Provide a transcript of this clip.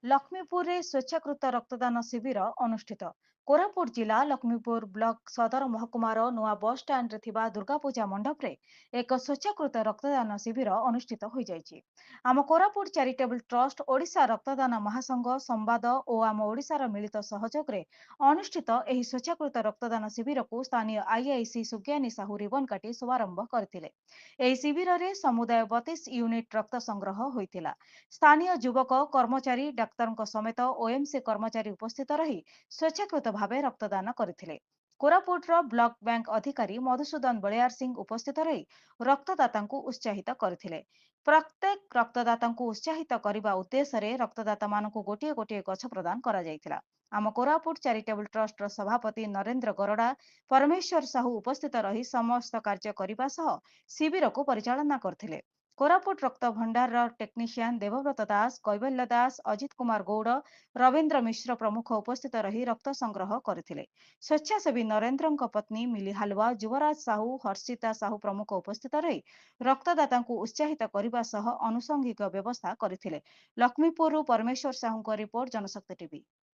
ଲକ୍ଷ୍ମୀପୁରରେ ସ୍ୱେଚ୍ଛାକୃତ ରକ୍ତଦାନ ଶିବିର ଅନୁଷ୍ଠିତ। କୋରାପୁଟ ଜିଲ୍ଲା ଲକ୍ଷ୍ମୀପୁର ବ୍ଲକ ସଦର ମହକୁମାର ନୂଆ ବସ୍ ଷ୍ଟାଣ୍ଡରେ ଥିବା ଦୁର୍ଗାପୂଜା ମଣ୍ଡପରେ ଏକ ସ୍ୱେଚ୍ଛାକୃତ ରକ୍ତଦାନ ଶିବିର ଅନୁଷ୍ଠିତ ହୋଇଯାଇଛି। ଆମ କୋରାପୁଟ ଚାରିଟେବଲ ଟ୍ରଷ୍ଟ, ଓଡ଼ିଶା ରକ୍ତଦାନ ମହାସଂଘ, ସମ୍ବାଦ ଓ ଆମ ଓଡ଼ିଶାର ମିଳିତ ସହଯୋଗରେ ଅନୁଷ୍ଠିତ ଏହି ସ୍ୱେଚ୍ଛାକୃତ ରକ୍ତଦାନ ଶିବିରକୁ ସ୍ଥାନୀୟ ଆଇଆଇସି ସୁଜ୍ଞାନୀ ସାହୁ ରିବନ କାଟି ଶୁଭାରମ୍ଭ କରିଥିଲେ। ଏହି ଶିବିରରେ ସମୁଦାୟ 32 ୟୁନିଟ୍ ରକ୍ତ ସଂଗ୍ରହ ହୋଇଥିଲା। ସ୍ଥାନୀୟ ଯୁବକ, କର୍ମଚାରୀ, ଡାକ୍ତରଙ୍କ ସମେତ ଓଏମସି କର୍ମଚାରୀ ଉପସ୍ଥିତ ରହି ସ୍ୱେଚ୍ଛାକୃତ ଭାବେ ରକ୍ତଦାନ କରିଥିଲେ। କୋରାପୁଟର ବ୍ଲକ ବ୍ୟାଙ୍କ ଅଧିକାରୀ ମଧୁସୂଦନ ବଳିଆର ସିଂ ଉପସ୍ଥିତ ରହି ରକ୍ତଦାତାଙ୍କୁ ଉତ୍ସାହିତ କରିଥିଲେ। ପ୍ରତ୍ୟେକ ରକ୍ତଦାତାଙ୍କୁ ଉତ୍ସାହିତ କରିବା ଉଦ୍ଦେଶ୍ୟରେ ରକ୍ତଦାତାମାନଙ୍କୁ ଗୋଟିଏ ଗୋଟିଏ ଗଛ ପ୍ରଦାନ କରାଯାଇଥିଲା। ଆମ କୋରାପୁଟ ଚାରିଟେବଲ ଟ୍ରଷ୍ଟର ସଭାପତି ନରେନ୍ଦ୍ର ଗରଡା, ପରମେଶ୍ୱର ସାହୁ ଉପସ୍ଥିତ ରହି ସମସ୍ତ କାର୍ଯ୍ୟ କରିବା ସହ ଶିବିରକୁ ପରିଚାଳନା କରିଥିଲେ। କୋରାପୁଟ ରକ୍ତ ଭଣ୍ଡାରର ଟେକ୍ନିସିଆନ ଦେବବ୍ରତ ଦାସ, କୈବଲ୍ୟ ଦାସ, ଅଜିତ କୁମାର ଗୌଡ଼, ରବୀନ୍ଦ୍ର ମିଶ୍ର ପ୍ରମୁଖ ଉପସ୍ଥିତ ରହି ରକ୍ତ ସଂଗ୍ରହ କରିଥିଲେ। ସ୍ୱେଚ୍ଛାସେବୀ ନରେନ୍ଦ୍ରଙ୍କ ପତ୍ନୀ ମିଲି ହାଲୱା, ଯୁବରାଜ ସାହୁ, ହର୍ଷିତା ସାହୁ ପ୍ରମୁଖ ଉପସ୍ଥିତ ରହି ରକ୍ତଦାତାଙ୍କୁ ଉତ୍ସାହିତ କରିବା ସହ ଆନୁଷଙ୍ଗିକ ବ୍ୟବସ୍ଥା କରିଥିଲେ। ଲକ୍ଷ୍ମୀପୁରରୁ ପରମେଶ୍ୱର ସାହୁଙ୍କ ରିପୋର୍ଟ, ଜନଶକ୍ତି ଟିଭି।